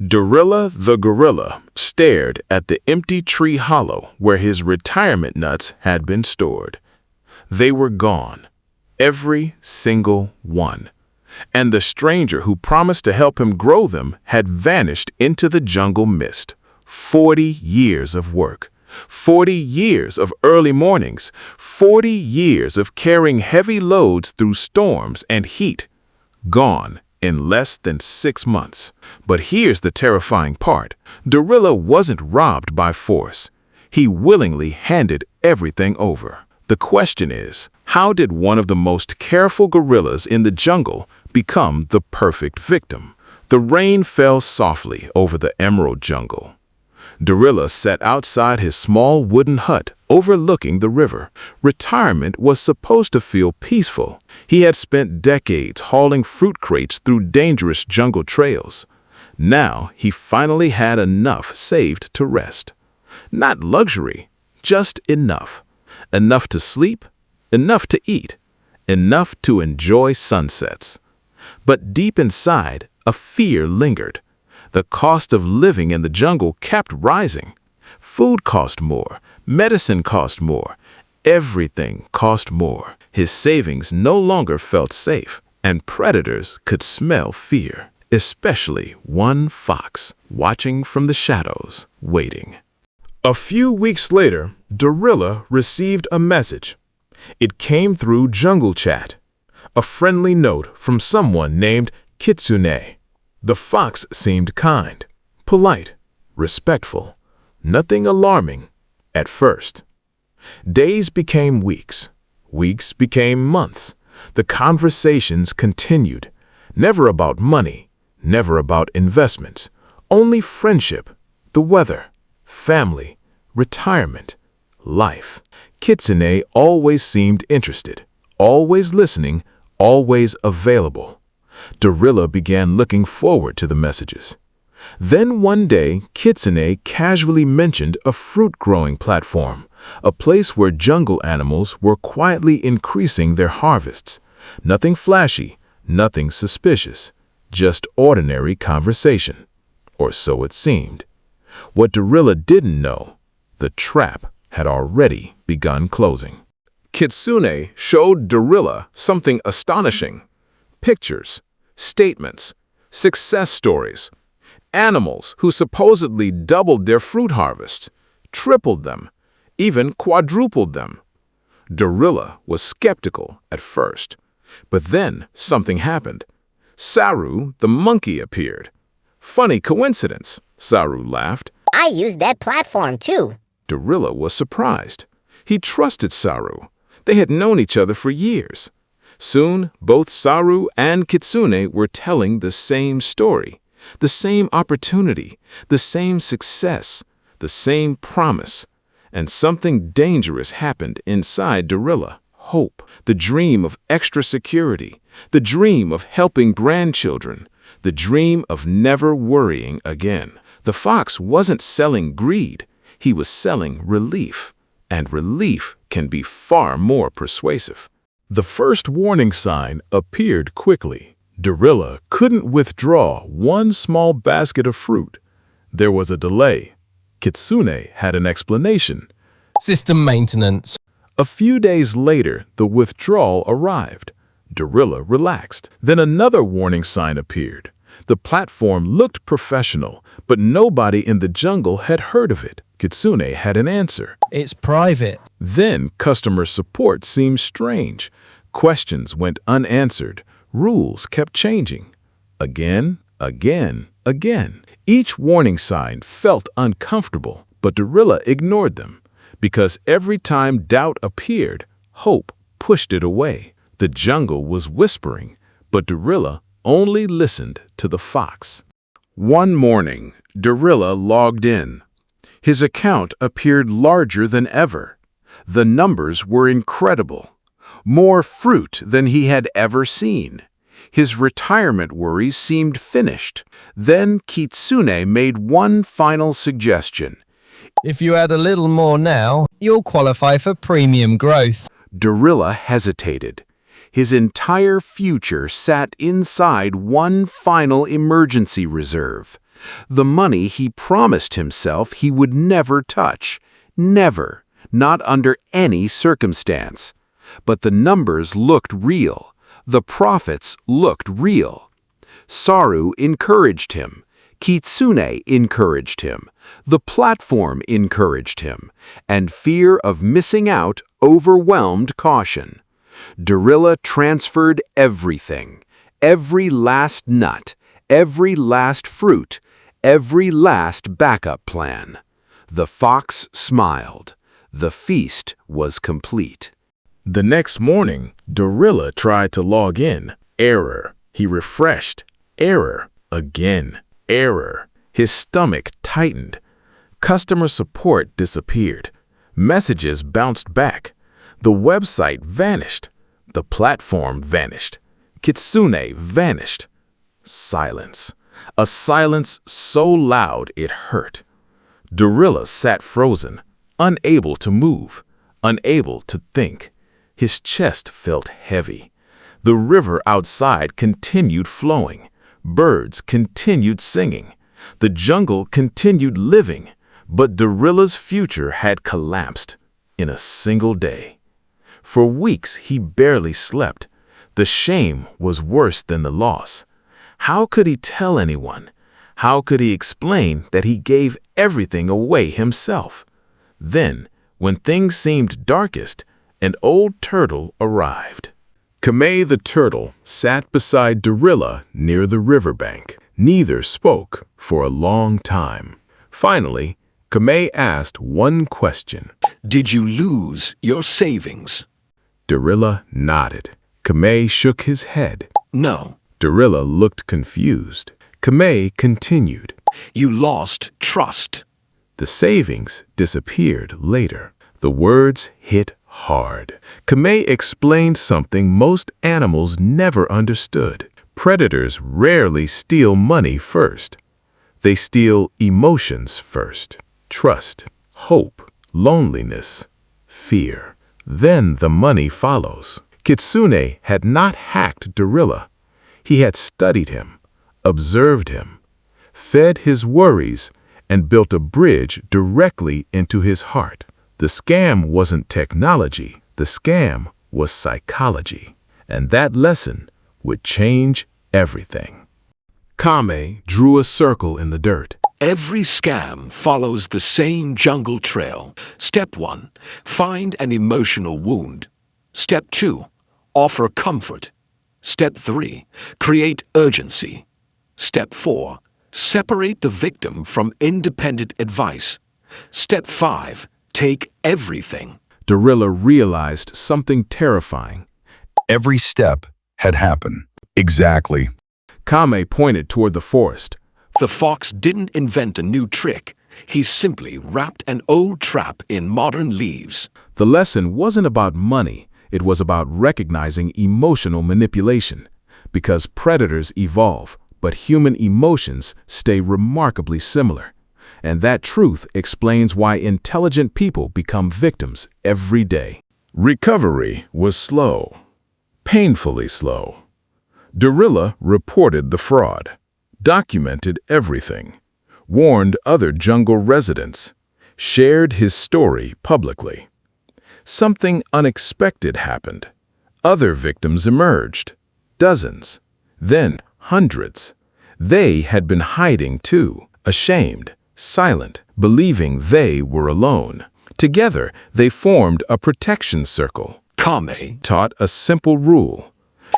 Dorilla the Gorilla stared at the empty tree hollow where his retirement nuts had been stored. They were gone, every single one. And the stranger who promised to help him grow them had vanished into the jungle mist. 40 years of work, 40 years of early mornings, 40 years of carrying heavy loads through storms and heat, gone in less than 6 months. But here's the terrifying part. Dorilla wasn't robbed by force. He willingly handed everything over. The question is, how did one of the most careful gorillas in the jungle become the perfect victim? The rain fell softly over the emerald jungle. Dorilla sat outside his small wooden hut overlooking the river. Retirement was supposed to feel peaceful. He had spent decades hauling fruit crates through dangerous jungle trails. Now he finally had enough saved to rest. Not luxury, just enough. Enough to sleep, enough to eat, enough to enjoy sunsets. But deep inside, a fear lingered. The cost of living in the jungle kept rising. Food cost more, medicine cost more, everything cost more. His savings no longer felt safe, and predators could smell fear, especially one fox watching from the shadows, waiting. A few weeks later, Dorilla received a message. It came through Jungle Chat, a friendly note from someone named Kitsune. The fox seemed kind, polite, respectful, nothing alarming at first. Days became weeks, weeks became months. The conversations continued, never about money, never about investments, only friendship, the weather, family, retirement, life. Kitsune always seemed interested, always listening, always available. Dorilla began looking forward to the messages. Then one day, Kitsune casually mentioned a fruit-growing platform, a place where jungle animals were quietly increasing their harvests. Nothing flashy, nothing suspicious, just ordinary conversation. Or so it seemed. What Dorilla didn't know, the trap had already begun closing. Kitsune showed Dorilla something astonishing. Pictures, statements, success stories, animals who supposedly doubled their fruit harvest, tripled them, even quadrupled them. Dorilla was skeptical at first, but then something happened. Saru, the monkey, appeared. Funny coincidence, Saru laughed. I used that platform too. Dorilla was surprised. He trusted Saru. They had known each other for years. Soon, both Saru and Kitsune were telling the same story, the same opportunity, the same success, the same promise. And something dangerous happened inside Dorilla. Hope, the dream of extra security, the dream of helping grandchildren, the dream of never worrying again. The fox wasn't selling greed, he was selling relief. And relief can be far more persuasive. The first warning sign appeared quickly. Dorilla couldn't withdraw one small basket of fruit. There was a delay. Kitsune had an explanation. System maintenance. A few days later, the withdrawal arrived. Dorilla relaxed. Then another warning sign appeared. The platform looked professional, but nobody in the jungle had heard of it. Kitsune had an answer. It's private. Then customer support seemed strange. Questions went unanswered. Rules kept changing. Again, again, again. Each warning sign felt uncomfortable, but Dorilla ignored them. Because every time doubt appeared, hope pushed it away. The jungle was whispering, but Dorilla only listened to the fox. One morning, Dorilla logged in. His account appeared larger than ever. The numbers were incredible. More fruit than he had ever seen. His retirement worries seemed finished. Then Kitsune made one final suggestion. If you add a little more now, you'll qualify for premium growth. Dorilla hesitated. His entire future sat inside one final emergency reserve. The money he promised himself he would never touch. Never. Not under any circumstance. But the numbers looked real. The profits looked real. Saru encouraged him. Kitsune encouraged him. The platform encouraged him. And fear of missing out overwhelmed caution. Dorilla transferred everything. Every last nut. Every last fruit. Every last backup plan. The fox smiled. The feast was complete. The next morning, Dorilla tried to log in. Error. He refreshed. Error. Again. Error. His stomach tightened. Customer support disappeared. Messages bounced back. The website vanished. The platform vanished. Kitsune vanished. Silence. A silence so loud it hurt. Dorilla sat frozen, unable to move, unable to think. His chest felt heavy. The river outside continued flowing. Birds continued singing. The jungle continued living. But Dorilla's future had collapsed in a single day. For weeks he barely slept. The shame was worse than the loss. How could he tell anyone? How could he explain that he gave everything away himself? Then, when things seemed darkest, an old turtle arrived. Kamei the turtle sat beside Dorilla near the riverbank. Neither spoke for a long time. Finally, Kamei asked one question. Did you lose your savings? Dorilla nodded. Kamei shook his head. No. Dorilla looked confused. Kamei continued. You lost trust. The savings disappeared later. The words hit hard. Kamei explained something most animals never understood. Predators rarely steal money first. They steal emotions first. Trust, hope, loneliness, fear. Then the money follows. Kitsune had not hacked Dorilla. He had studied him, observed him, fed his worries, and built a bridge directly into his heart. The scam wasn't technology. The scam was psychology. And that lesson would change everything. Kamei drew a circle in the dirt. Every scam follows the same jungle trail. Step 1, find an emotional wound. Step 2, offer comfort. Step 3, create urgency. Step 4, separate the victim from independent advice. Step 5, take everything. Dorilla realized something terrifying. Every step had happened. Exactly. Kamei pointed toward the forest. The fox didn't invent a new trick. He simply wrapped an old trap in modern leaves. The lesson wasn't about money. It was about recognizing emotional manipulation. Because predators evolve, but human emotions stay remarkably similar. And that truth explains why intelligent people become victims every day. Recovery was slow. Painfully slow. Dorilla reported the fraud, documented everything, warned other jungle residents, shared his story publicly. Something unexpected happened. Other victims emerged, dozens, then hundreds. They had been hiding too, ashamed, silent, believing they were alone. Together, they formed a protection circle. Kamei Taught a simple rule.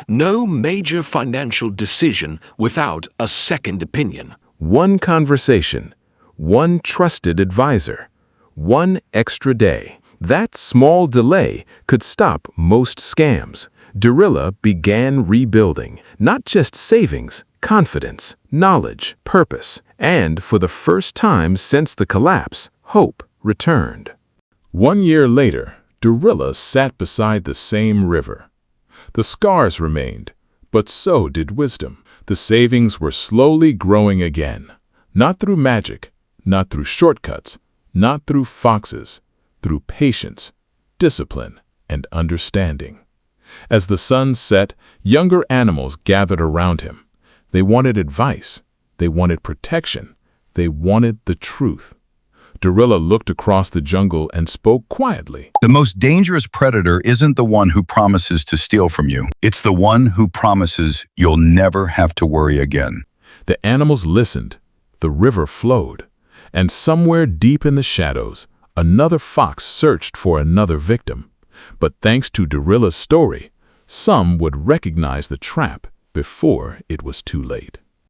no major financial decision without a second opinion. One conversation, one trusted advisor, one extra day. That small delay could stop most scams. Dorilla began rebuilding, not just savings, confidence, knowledge, purpose, and for the first time since the collapse, hope returned. 1 year later, Dorilla sat beside the same river. The scars remained, but so did wisdom. The savings were slowly growing again, not through magic, not through shortcuts, not through foxes, through patience, discipline, and understanding. As the sun set, younger animals gathered around him. They wanted advice, they wanted protection, They wanted the truth. Dorilla looked across the jungle and spoke quietly. The most dangerous predator isn't the one who promises to steal from you. It's the one who promises you'll never have to worry again. The animals listened. The river flowed. And somewhere deep in the shadows, another fox searched for another victim. But thanks to Dorilla's story, some would recognize the trap before it was too late.